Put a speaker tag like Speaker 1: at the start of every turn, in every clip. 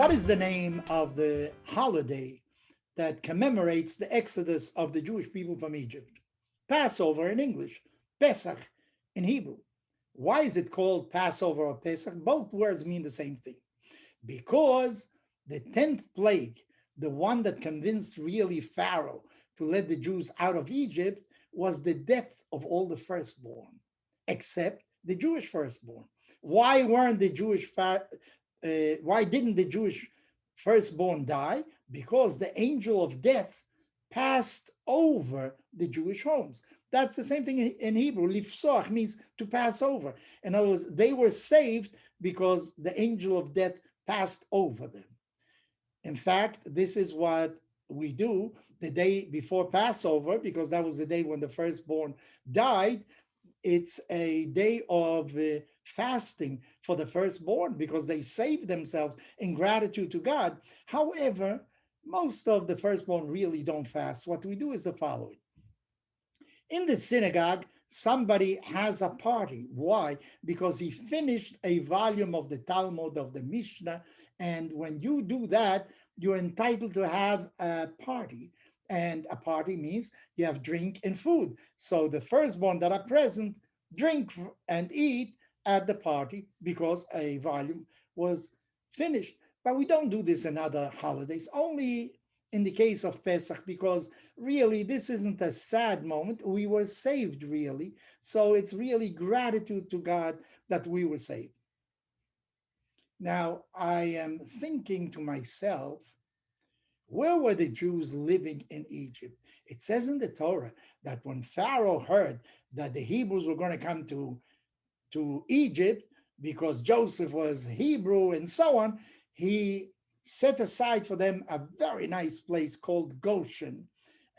Speaker 1: What is the name of the holiday that commemorates the exodus of the Jewish people from Egypt? Passover in English, Pesach in Hebrew. Why is it called Passover or Pesach? Both words mean the same thing. Because the 10th plague, the one that convinced really Pharaoh to let the Jews out of Egypt, was the death of all the firstborn, except the Jewish firstborn. Why weren't the why didn't the Jewish firstborn die? Because the angel of death passed over the Jewish homes. That's the same thing in Hebrew. Lifsoach means to pass over. In other words, they were saved because the angel of death passed over them. In fact, this is what we do the day before Passover, because that was the day when the firstborn died. It's a day of fasting for the firstborn because they saved themselves in gratitude to God. However, most of the firstborn really don't fast. What we do is the following. In the synagogue, somebody has a party. Why? Because he finished a volume of the Talmud, of the Mishnah. And when you do that, you're entitled to have a party. And a party means you have drink and food. So the firstborn that are present drink and eat at the party because a volume was finished. But we don't do this in other holidays, only in the case of Pesach, because really this isn't a sad moment. We were saved, really. So it's really gratitude to God that we were saved. Now, I am thinking to myself, where were the Jews living in Egypt? It says in the Torah that when Pharaoh heard that the Hebrews were going to come to Egypt because Joseph was Hebrew and so on, he set aside for them a very nice place called Goshen.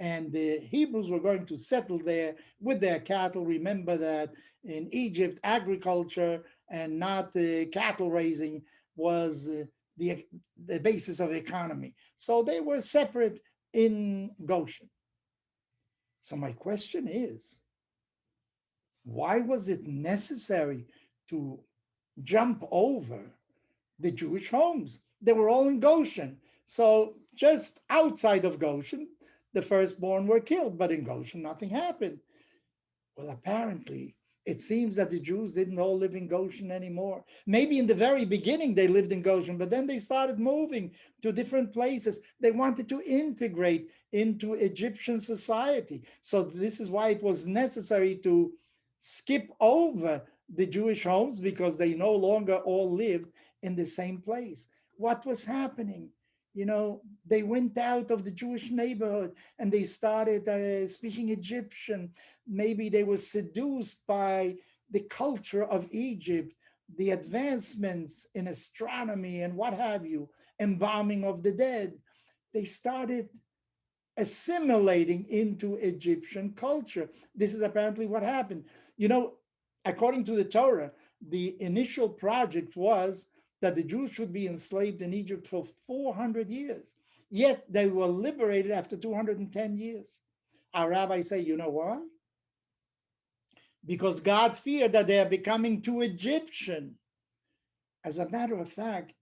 Speaker 1: And the Hebrews were going to settle there with their cattle. Remember that in Egypt, agriculture and not cattle raising was the basis of the economy. So they were separate in Goshen. So my question is, why was it necessary to jump over the Jewish homes? They were all in Goshen. So just outside of Goshen, the firstborn were killed, but in Goshen, nothing happened. Well, apparently, it seems that the Jews didn't all live in Goshen anymore. Maybe in the very beginning they lived in Goshen, but then they started moving to different places. They wanted to integrate into Egyptian society. So this is why it was necessary to skip over the Jewish homes because they no longer all lived in the same place. What was happening? They went out of the Jewish neighborhood and they started speaking Egyptian. Maybe they were seduced by the culture of Egypt, the advancements in astronomy and what have you, embalming of the dead. They started assimilating into Egyptian culture. This is apparently what happened. According to the Torah, the initial project was that the Jews should be enslaved in Egypt for 400 years. Yet they were liberated after 210 years. Our rabbis say, you know why? Because God feared that they are becoming too Egyptian. As a matter of fact,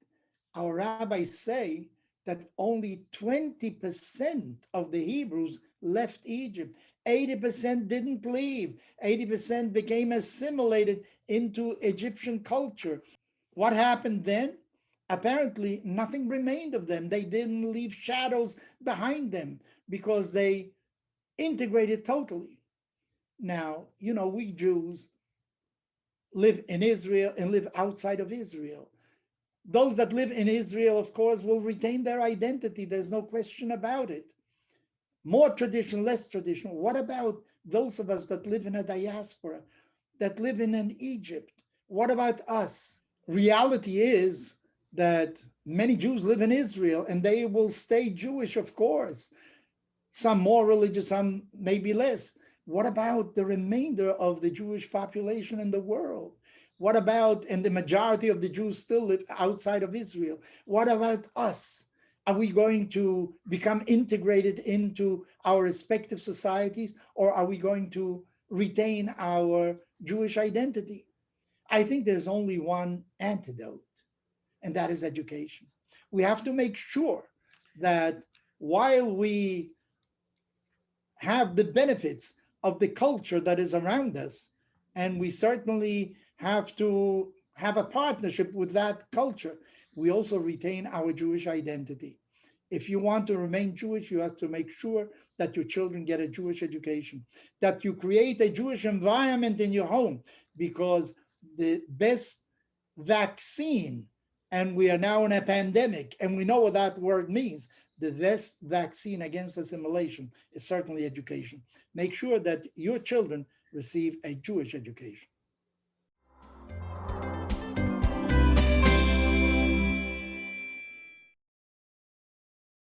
Speaker 1: our rabbis say that only 20% of the Hebrews left Egypt. 80% didn't leave. 80% became assimilated into Egyptian culture. What happened then? Apparently, nothing remained of them. They didn't leave shadows behind them because they integrated totally. Now, we Jews live in Israel and live outside of Israel. Those that live in Israel, of course, will retain their identity. There's no question about it. More tradition, less tradition. What about those of us that live in a diaspora, that live in an Egypt? What about us? Reality is that many Jews live in Israel and they will stay Jewish, of course. Some more religious, some maybe less. What about the remainder of the Jewish population in the world? What about, and the majority of the Jews still live outside of Israel. What about us? Are we going to become integrated into our respective societies, or are we going to retain our Jewish identity? I think there's only one antidote, and that is education. we have to make sure that while we have the benefits of the culture that is around us, and we certainly have to have a partnership with that culture, we also retain our Jewish identity. If you want to remain Jewish, you have to make sure that your children get a Jewish education, that you create a Jewish environment in your home, because the best vaccine, and we are now in a pandemic, and we know what that word means. The best vaccine against assimilation is certainly education. Make sure that your children receive a Jewish education.